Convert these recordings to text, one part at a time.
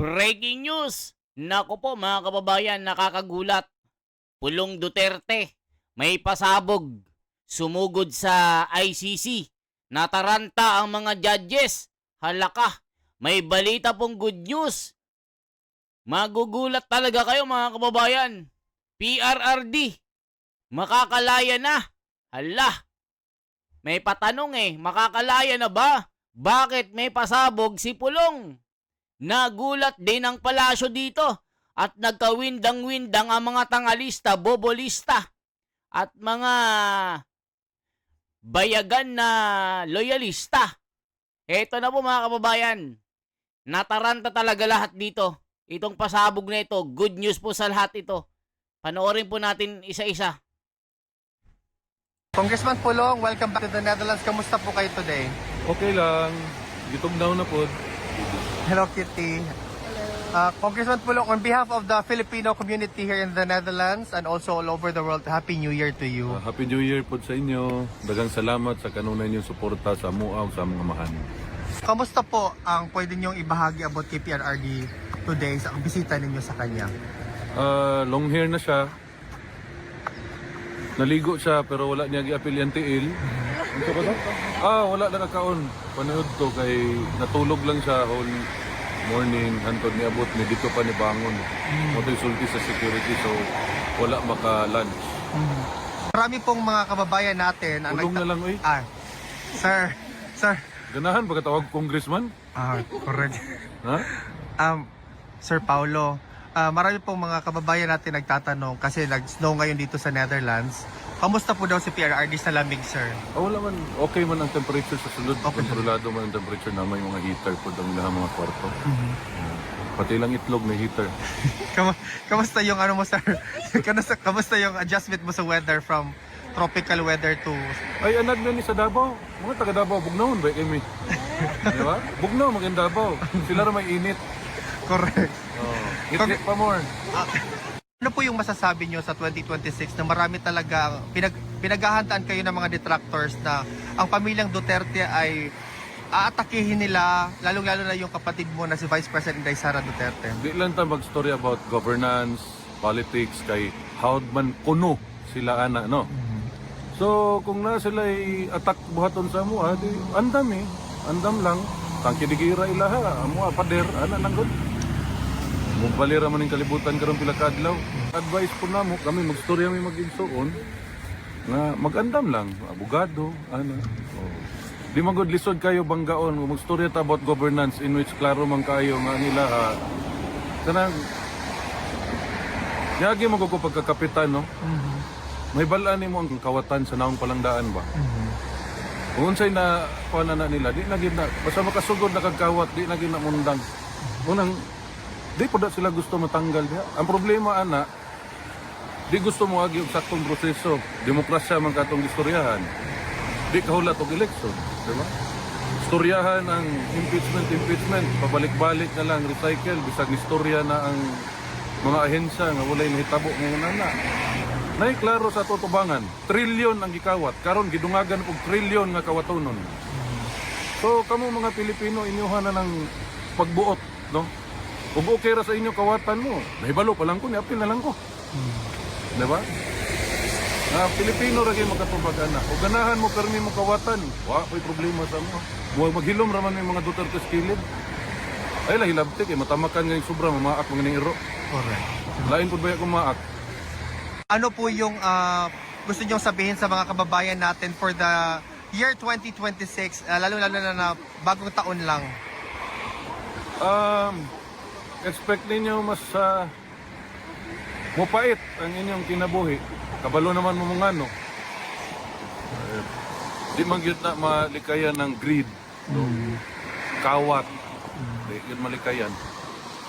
Breaking news! Naku po mga kababayan, nakakagulat. Pulong Duterte, may pasabog. Sumugod sa ICC. Nataranta ang mga judges. Halaka, may balita pong good news. Magugulat talaga kayo mga kababayan. PRRD, makakalaya na. Hala, may patanong makakalaya na ba? Bakit may pasabog si Pulong? Nagulat din ang palasyo dito at nagkawindang-windang ang mga tangalista, bobolista at mga bayagan na loyalista. Eto na po mga kababayan, nataranta talaga lahat dito. Itong pasabog na ito, good news po sa lahat ito. Panoorin po natin isa-isa. Congressman Pulong, welcome back to the Netherlands. Kamusta po kayo today? Okay lang. Gitog daw na po. Hello, Kitty. Congressman Pulong, on behalf of the Filipino community here in the Netherlands and also all over the world, Happy New Year to you. Happy New Year po sa inyo. Dagang salamat sa kanunay niyong suporta sa MUA sa mga mahan. Kamusta po ang pwede niyong ibahagi about kay PRRD today sa bisita ninyo sa kanya? Long hair na siya. Naligo siya pero wala niya gi-apil yung tiil. Ano ba to? Wala na nakaon. Panood to kay natulog lang siya whole morning hantod ni abot ni dito pa ni bangon. Motoy sulti sa security so wala maka-lunch. Marami pong mga kababayan natin ang Pulong na lang oy. Sir. Ganahan pagkatawag congressman? Correct. Ha? Sir Paulo, marami pong mga kababayan natin nagtatanong kasi nag-snow ngayon dito sa Netherlands. Kamusta po daw si PRRD sa lamig, sir? Wala man, okay man ang temperature sa sulod. Okay. Kontrolado man ang temperature na may mga heater po ang ilang mga kwarto. Pati lang itlog may heater. Kamusta yung ano mo, sir? Kamusta yung adjustment mo sa weather from tropical weather to... Ay, anad na ni sa Davao. Mga taga Davao, bugnaon ba kami? Di ba? Bugnaw, maging Davao. Sila rin may init. Correct. Hit pa more. Ano po yung masasabi nyo sa 2026 na marami talaga pinaghahandaan kayo ng mga detractors na ang pamilyang Duterte ay aatakihin nila, lalong-lalo na yung kapatid mo na si Vice President Inday Sara Duterte? Di lang ta mag-story about governance, politics, kay how man kuno sila ana, no? So, kung na sila ay attack buhaton sa mo, di andam andam lang. Tangkidigira ilaha, amo pader, ana lang gud. Mugbalira man ning kalibutan karon pila ka adlaw. Advice po namo kami magstorya mi mag-igsuon nga magandam lang, abogado, ano. Di man gud lisod kayo banggaon magstorya ta about governance in which klaro man kayo nga nila kanang yagi mo ko pagkakapitan, no? May balaan nimo ang kawatan sa naong palangdaan ba? Kung unsay na kuan na nila, di na gid na basta makasugod na kagkawat, di na gid na mundang. Unang di po sila gusto matanggal diha. Ang problema ana, di gusto mo agi og saktong proseso. Demokrasya man katong istoryahan. Di kahulat og eleksyon, di ba? Istoryahan ang impeachment, pabalik-balik na lang, recycle, bisag istorya na ang mga ahensya nga walay nahitabo ngayon ana. Nay klaro sa tutubangan, trilyon ang gikawat, karon gidungagan og trilyon nga kawatonon. So kamo mga Pilipino inyuhan na ng pagbuot, no? Kung okay ra sa inyo kawatan mo, nahibalo pa lang ko, niapil na lang ko. Diba? Pilipino ra kayo magkatubag ana. O ganahan mo karni mo kawatan, may problema sa mo. Huwag maghilom raman yung mga Duterte skilid. Ay lah hilabtik, matamakan nga yung sobra, mamaak mga ning iro. Correct. Lain po ba yung kumaak? Ano po yung gusto nyong sabihin sa mga kababayan natin for the year 2026, lalo-lalo na bagong taon lang? Expect ninyo mas mupait ang inyong kinabuhi. Kabalo naman mo mga ano. Di man gyud na malikayan ng greed, no? Kawat. Di gyud malikayan.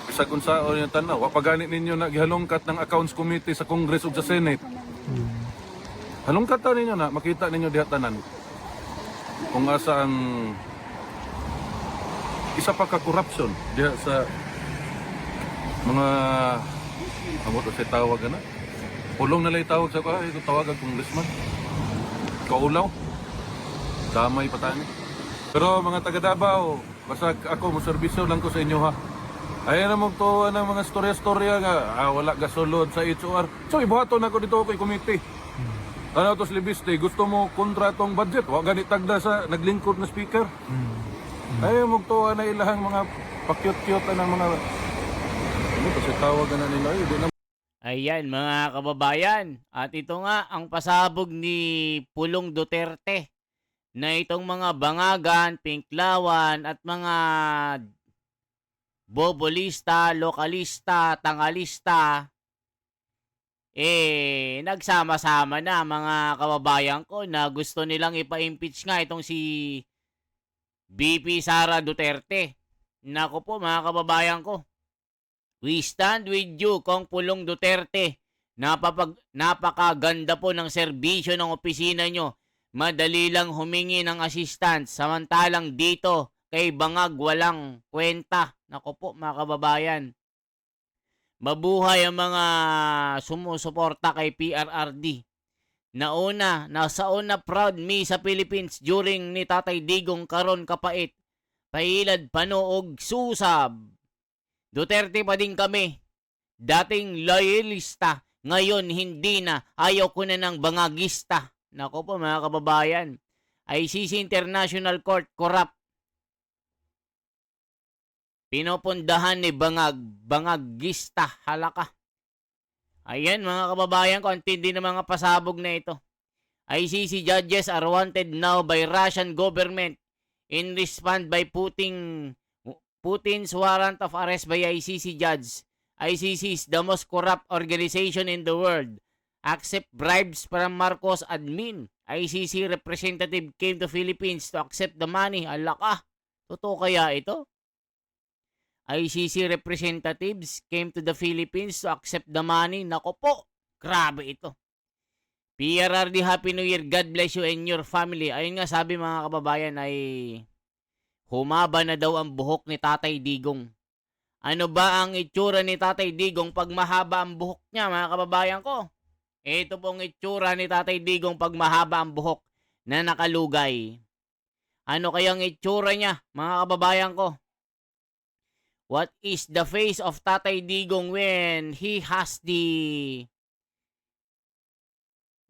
Bisag unsa yung tanaw, wa pagani ninyo na gihalongkat ng accounts committee sa Congress ug sa Senate. Halongkat ta ninyo na makita ninyo diha tanan. Kung asa ang isa pa ka corruption diha sa mga amot sa tawag na. Pulong na lay tawag sa ito tawag ang congressman. Kaulaw. Damay patani. Pero mga taga Davao, basta ako mo serbisyo lang ko sa inyo ha. Ayan na mong tuwa ng mga storya-storya nga, wala gasulod sa HOR. So, ibuhaton ako dito kay committee. Ano to Libiste, gusto mo kontratong budget? Wa ganit tagda sa naglingkod na speaker. Ayan mong tuwa na ilahang mga pakyot-kyot ng mga... Ano kasi tawagan na nila, di na... Ayan mga kababayan, at ito nga ang pasabog ni Pulong Duterte na itong mga bangagan, pinklawan at mga bobolista, lokalista, tangalista, nagsama-sama na mga kababayan ko na gusto nilang ipa-impeach nga itong si BP Sara Duterte. Nako po mga kababayan ko, we stand with you, Kong Pulong Duterte. Napakaganda po ng serbisyo ng opisina nyo. Madali lang humingi ng assistance. Samantalang dito, kay Bangag walang kwenta. Nako po mga kababayan. Mabuhay ang mga sumusuporta kay PRRD. Nasa una proud me sa Philippines during ni Tatay Digong karon kapait. Pailad panoog susab. Duterte pa din kami. Dating loyalista, ngayon hindi na. Ayaw ko na ng bangagista. Nako po mga kababayan. ICC International Court, corrupt. Pinopundahan ni bangagista, halaka. Ayan mga kababayan ko, ang tindi ng mga pasabog na ito. ICC judges are wanted now by Russian government in response by Putin's warrant of arrest by ICC judge. ICC is the most corrupt organization in the world. Accept bribes from Marcos admin. ICC representative came to Philippines to accept the money. Alaka. Totoo kaya ito? ICC representatives came to the Philippines to accept the money. Nako po. Grabe ito. PRRD, Happy New Year. God bless you and your family. Ayun nga sabi mga kababayan ay humaba na daw ang buhok ni Tatay Digong. Ano ba ang itsura ni Tatay Digong pag mahaba ang buhok niya mga kababayan ko? Ito pong itsura ni Tatay Digong pag mahaba ang buhok na nakalugay. Ano kayang itsura niya mga kababayan ko? What is the face of Tatay Digong when he has the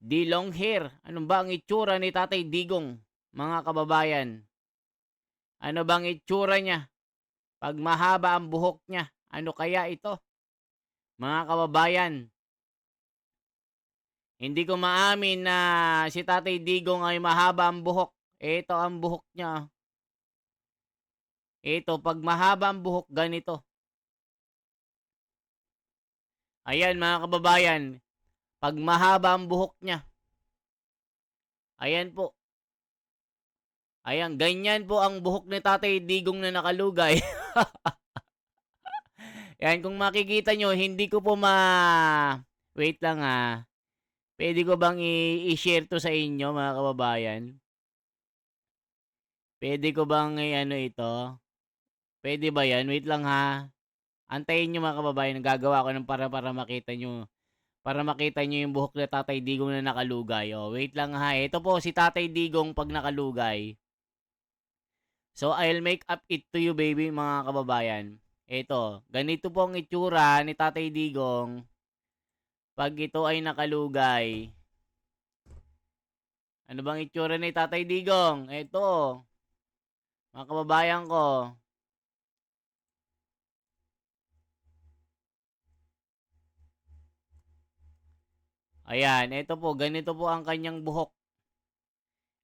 long hair? Ano ba ang itsura ni Tatay Digong mga kababayan? Ano bang itsura niya pag mahaba ang buhok niya? Ano kaya ito? Mga kababayan, hindi ko maamin na si Tatay Digong ay mahaba ang buhok. Ito ang buhok niya. Ito, pag mahaba ang buhok, ganito. Ayan mga kababayan, pag mahaba ang buhok niya. Ayan po. Ayan, ganyan po ang buhok ni Tatay Digong na nakalugay. Yan, kung makikita nyo, hindi ko po Wait lang ha. Pwede ko bang i-share to sa inyo, mga kababayan? Pwede ko bang ano ito? Pwede ba yan? Wait lang ha. Antayin nyo mga kababayan. Gagawa ko ng para makita nyo. Para makita nyo yung buhok ni Tatay Digong na nakalugay. Oh, wait lang ha. Ito po si Tatay Digong pag nakalugay. So, I'll make up it to you, baby, mga kababayan. Ito, ganito po ang itsura ni Tatay Digong pag ito ay nakalugay. Ano bang itsura ni Tatay Digong? Ito, mga kababayan ko. Ayan, ito po, ganito po ang kanyang buhok.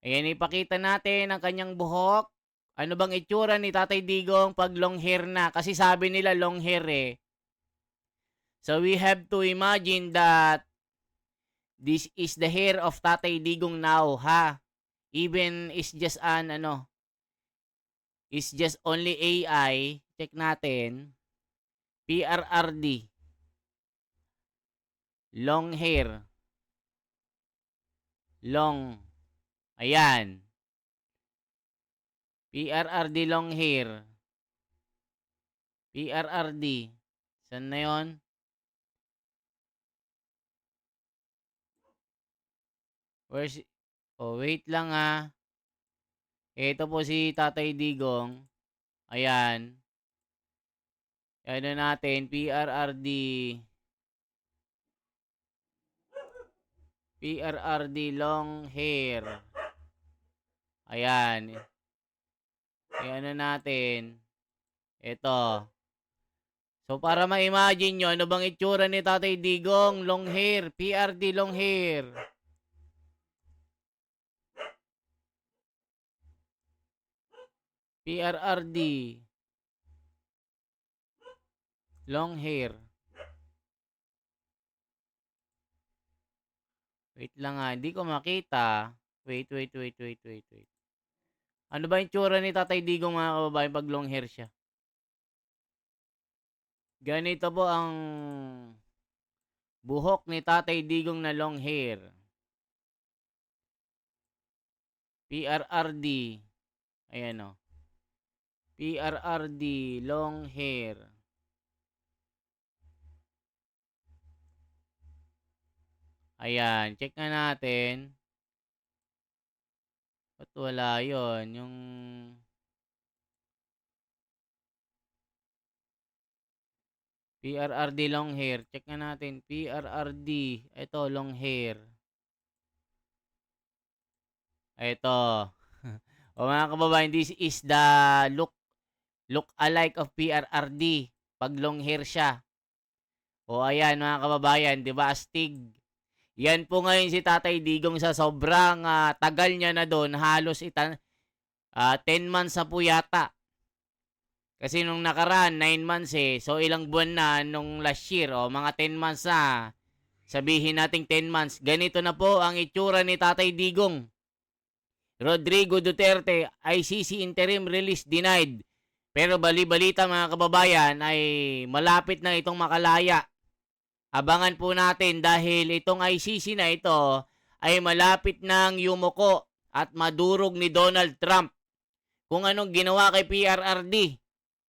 Ayan, ipakita natin ang kanyang buhok. Ano bang itsura ni Tatay Digong pag long hair na? Kasi sabi nila long hair eh. So we have to imagine that this is the hair of Tatay Digong now, ha? Even is just is just only AI. Check natin. PRRD. Long hair. Long. Ayan. PRRD long hair. PRRD. Saan na yun? Oh, wait lang ha. Ito po si Tatay Digong. Ayan. Ano natin, PRRD long hair. Ayan. Ano natin. Ito. So, para ma-imagine nyo, ano bang itsura ni Tatay Digong? Long hair. PRD long hair. PRRD. Long hair. Wait lang nga, hindi ko makita. Wait. Ano ba yung tsura ni Tatay Digong mga kababayan pag long hair siya? Ganito po ang buhok ni Tatay Digong na long hair. PRRD. Ayan o. PRRD long hair. Ayan, check na natin. Ba't wala yun? Yung PRRD long hair. Check na natin. PRRD. Ito, long hair. Ito. O mga kababayan, this is the look alike of PRRD. Pag long hair siya. O ayan mga kababayan, di ba astig? Yan po ngayon si Tatay Digong sa sobrang tagal niya na doon. Halos 10 months na po yata. Kasi nung nakaraan, 9 months eh. So ilang buwan na nung last year. O mga 10 months na. Sabihin nating 10 months. Ganito na po ang itsura ni Tatay Digong. Rodrigo Duterte, ICC interim release denied. Pero bali-balita mga kababayan ay malapit na itong makalaya. Abangan po natin dahil itong ICC na ito ay malapit nang yumuko at madurog ni Donald Trump kung anong ginawa kay PRRD.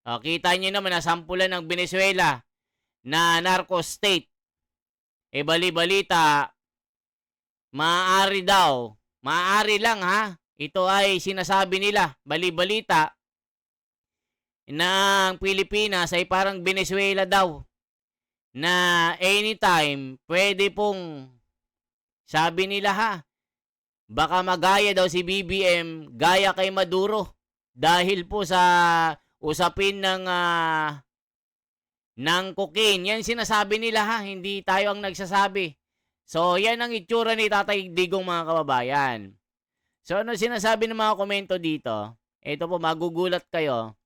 Kita nyo naman na sampulan ng Venezuela na narco state. Bali-balita, maaari daw, maaari lang ha, ito ay sinasabi nila, bali-balita, na ang Pilipinas ay parang Venezuela daw. Na anytime, pwede pong, sabi nila ha, baka magaya daw si BBM gaya kay Maduro dahil po sa usapin ng cocaine. Yan sinasabi nila ha, hindi tayo ang nagsasabi. So yan ang itsura ni Tatay Digong mga kababayan. So ano sinasabi ng mga komento dito? Ito po, magugulat kayo.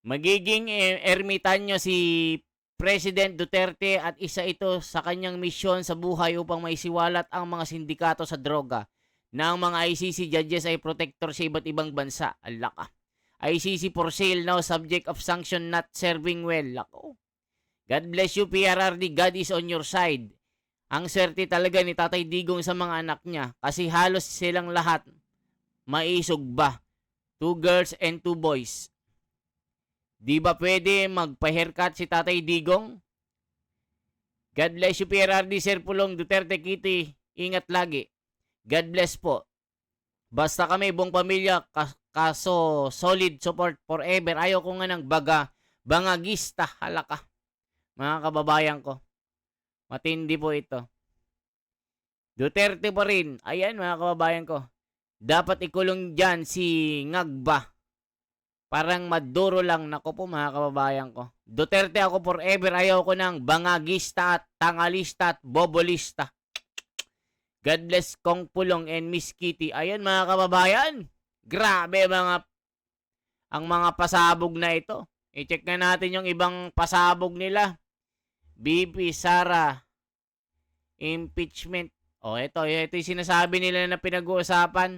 Magiging ermitanyo si President Duterte at isa ito sa kanyang misyon sa buhay upang maisiwalat ang mga sindikato sa droga na ang mga ICC judges ay protector sa iba't ibang bansa. Alaka. ICC for sale now, subject of sanction not serving well. Lako. God bless you PRRD, God is on your side. Ang swerte talaga ni Tatay Digong sa mga anak niya kasi halos silang lahat maisog ba. 2 girls and 2 boys. Di ba pwede magpa-haircut si Tatay Digong? God bless you PRRD, Sir Pulong, Duterte Kitty. Ingat lagi. God bless po. Basta kami, buong pamilya, kaso solid support forever. Ayaw ko nga ng bangagista, halaka. Mga kababayan ko. Matindi po ito. Duterte pa rin. Ayan mga kababayan ko. Dapat ikulong dyan si Ngagba. Parang Maduro lang. Nako po mga kababayan ko. Duterte ako forever. Ayaw ko ng bangagista at tangalista at bobolista. God bless Kong Pulong and Miss Kitty. Ayan mga kababayan. Grabe ang mga pasabog na ito. I-check na natin yung ibang pasabog nila. BP Sara impeachment. Ito yung sinasabi nila na pinag-uusapan.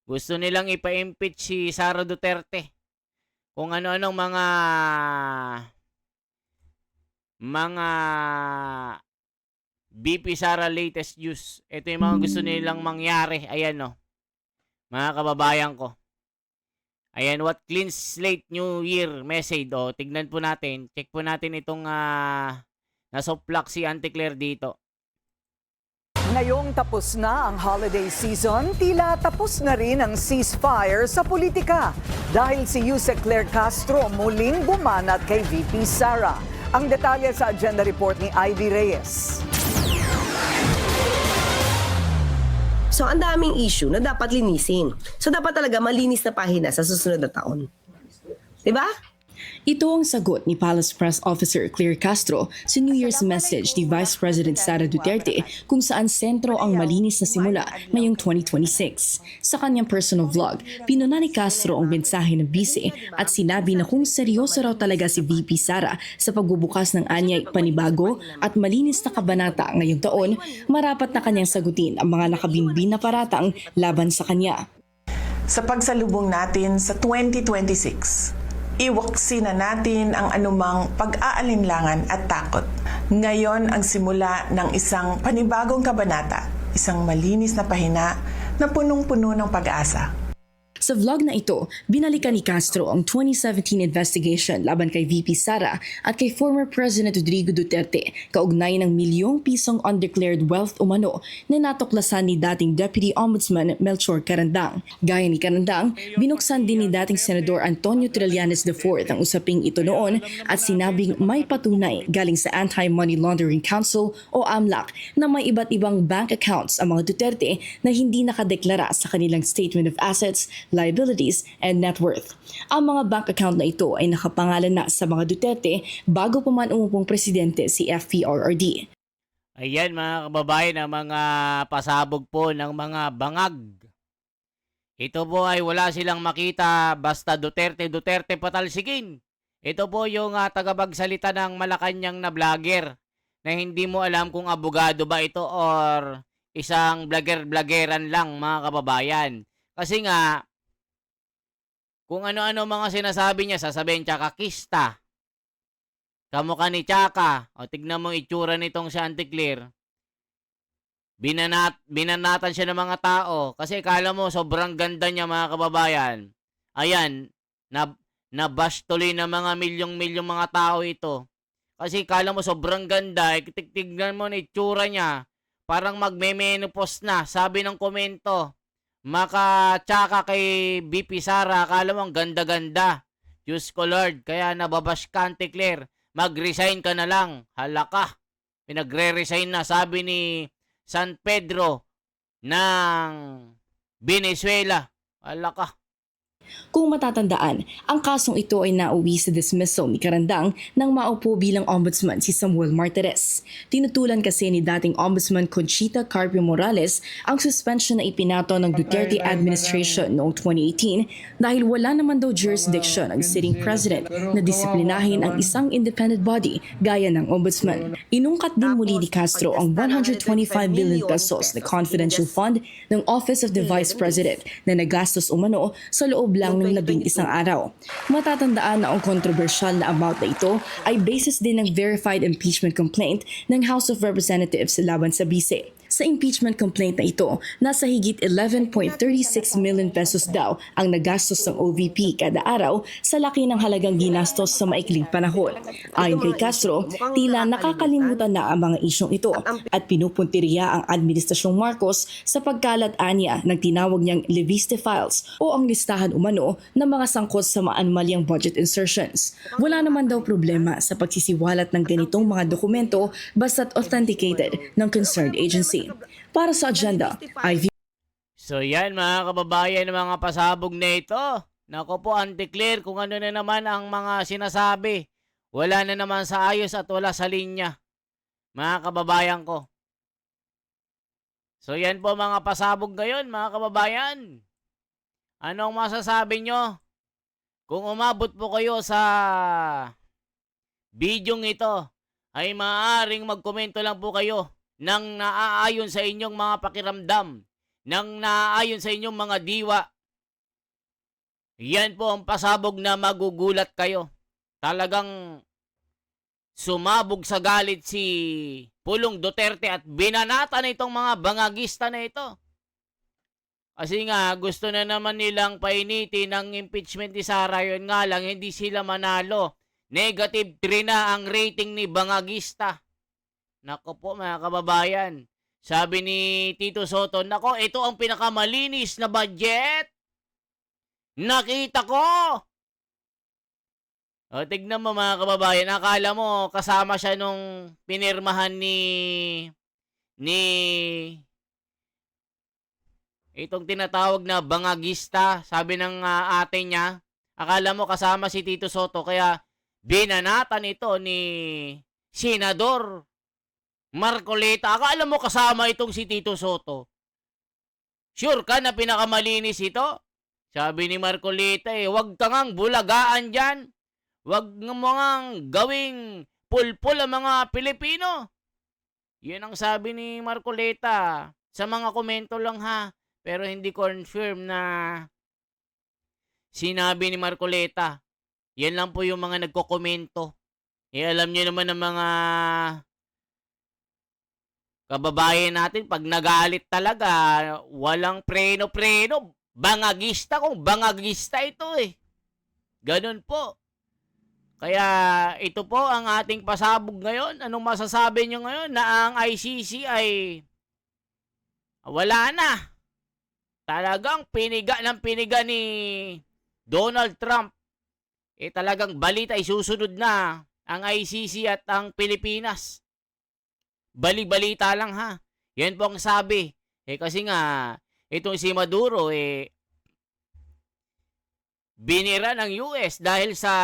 Gusto nilang ipa-impeach si Sara Duterte. Kung ano-anong mga BP Sara latest news. Ito yung mga gusto nilang mangyari. Ayan mga kababayan ko. Ayan, what clean slate New Year message. Tignan po natin. Check po natin itong nasoplak si Auntie Claire dito. Ngayong tapos na ang holiday season, tila tapos na rin ang ceasefire sa politika. Dahil si Yusek Claire Castro muling bumanat kay VP Sara. Ang detalye sa agenda report ni Ivy Reyes. So, ang daming issue na dapat linisin. So, dapat talaga malinis na pahina sa susunod na taon. Diba? Ito ang sagot ni Palace Press Officer Claire Castro sa New Year's message ni Vice President Sara Duterte kung saan sentro ang malinis na simula ngayong 2026. Sa kanyang personal vlog, pinuna ni Castro ang mensahe ng bise at sinabi na kung seryoso raw talaga si VP Sara sa pagbubukas ng anyay panibago at malinis na kabanata ngayong taon, marapat na kanyang sagutin ang mga nakabinbin na paratang laban sa kanya. Sa pagsalubong natin sa 2026, iwaksi na natin ang anumang pag-aalinlangan at takot. Ngayon ang simula ng isang panibagong kabanata, isang malinis na pahina na punong-puno ng pag-asa. Sa vlog na ito, binalikan ni Castro ang 2017 investigation laban kay VP Sara at kay former President Rodrigo Duterte kaugnay ng milyong pisong undeclared wealth umano na natuklasan ni dating Deputy Ombudsman Melchor Carandang. Gaya ni Carandang, binuksan din ni dating Senador Antonio Trillanes IV ang usaping ito noon at sinabing may patunay galing sa Anti-Money Laundering Council o AMLAC na may iba't ibang bank accounts ang mga Duterte na hindi nakadeklara sa kanilang Statement of Assets, Liabilities, and Net Worth. Ang mga bank account na ito ay nakapangalan na sa mga Duterte bago pa man umupong presidente si FPRRD. Ayan mga kababayan, ang mga pasabog po ng mga bangag. Ito po ay wala silang makita basta Duterte patalsikin. Ito po yung tagapagsalita ng Malacanang na vlogger na hindi mo alam kung abogado ba ito or isang vlogger-vloggeran lang mga kababayan. Kasi nga, kung ano-ano mga sinasabi niya, sasabihin Chakakista. Kamukha ni Chaka. O tignan mo itsura nitong si Anticlear. Binanatan siya ng mga tao. Kasi kala mo sobrang ganda niya mga kababayan. Ayan, nabash tuloy ng mga milyong-milyong mga tao ito. Kasi kala mo sobrang ganda. Tignan mo na itsura niya. Parang magme-menopause na. Sabi ng komento. Maka-tsaka kay BP Sara, akala mo ang ganda-ganda. Diyos ko Lord, kaya nababash ka, Anticlear. Mag-resign ka na lang. Hala ka. Pinagre-resign na, sabi ni San Pedro ng Venezuela. Hala ka. Kung matatandaan, ang kasong ito ay nauwi sa dismissal ni Carandang nang maupo bilang ombudsman si Samuel Martires. Tinutulan kasi ni dating ombudsman Conchita Carpio Morales ang suspension na ipinato ng Duterte administration noong 2018 dahil wala naman daw jurisdiction ang sitting president na disiplinahin ang isang independent body gaya ng ombudsman. Inungkat din muli ni Castro ang 125 billion pesos na confidential fund ng Office of the Vice President na nagastos umano sa loob lang ng 11 araw. Matatandaan na ang kontrobersyal na amount na ito ay basis din ng verified impeachment complaint ng House of Representatives laban sa bise. Sa impeachment complaint na ito, nasa higit 11.36 million pesos daw ang nagastos ng OVP kada araw sa laki ng halagang ginastos sa maikling panahon. Ayon kay Castro, tila nakakalimutan na ang mga isyong ito at pinupuntirya ang Administrasyong Marcos sa pagkalat-anya ng tinawag niyang Leviste Files o ang listahan umano ng mga sangkot sa maanumalyang budget insertions. Wala naman daw problema sa pagsisiwalat ng ganitong mga dokumento basta't authenticated ng concerned agency. Para sa agenda, Ivy. So yan mga kababayan, mga pasabog na ito. Nako po, Anticlear, kung ano na naman ang mga sinasabi. Wala na naman sa ayos at wala sa linya. Mga kababayan ko. So yan po mga pasabog ngayon, mga kababayan. Anong masasabi nyo? Kung umabot po kayo sa bidyong ito, ay maaaring magkomento lang po kayo nang naaayon sa inyong mga pakiramdam, nang naaayon sa inyong mga diwa. Yan po ang pasabog na magugulat kayo. Talagang sumabog sa galit si Pulong Duterte at binanata na itong mga bangagista na ito. Kasi nga, gusto na naman nilang painitin ang impeachment ni Sara. Yun nga lang, hindi sila manalo. Negative 3 na ang rating ni bangagista. Nako po mga kababayan, Sabi ni Tito Soto, nako, ito ang pinakamalinis na budget. Nakita ko. O, tignan mo mga kababayan, akala mo kasama siya nung pinirmahan ni itong tinatawag na bangagista, sabi ng ate niya. Akala mo kasama si Tito Soto, kaya binanatan ito ni Senador Marcoleta. Akala mo kasama itong si Tito Soto. Sure ka na pinakamalinis ito? Sabi ni Marcoleta, wag ka ngang bulagaan dyan. Wag mo ngang gawing pulpul ang mga Pilipino. Yun ang sabi ni Marcoleta. Sa mga komento lang ha. Pero hindi confirm na sinabi ni Marcoleta. Yan lang po yung mga nagkokomento. Alam nyo naman ng mga kababayan natin, pag nagalit talaga, walang preno-preno. Bangagista kung bangagista ito Ganun po. Kaya ito po ang ating pasabog ngayon. Anong masasabi nyo ngayon na ang ICC ay wala na. Talagang piniga ng piniga ni Donald Trump. Talagang balita isusunod na ang ICC at ang Pilipinas. Bali-balita lang ha. Yan po ang sabi. Kasi nga, itong si Maduro binira ng US dahil sa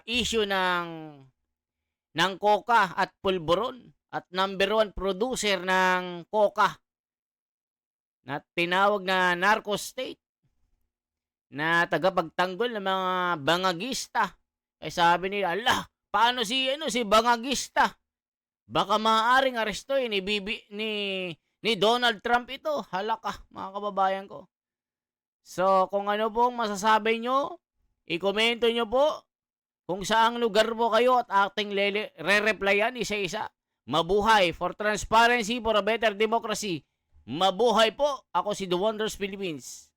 issue ng coca at pulburon at number 1 producer ng coca na tinawag na narco state na tagapagtanggol ng mga bangagista. Sabi nila, Allah, paano si bangagista? Baka maaaring arestuin ni Donald Trump ito. Halaka, mga kababayan ko. So, kung ano pong masasabi nyo, i-komento nyo po kung saang lugar po kayo at ating re-replyan isa-isa. Mabuhay for transparency, for a better democracy. Mabuhay po. Ako si The Wonders Philippines.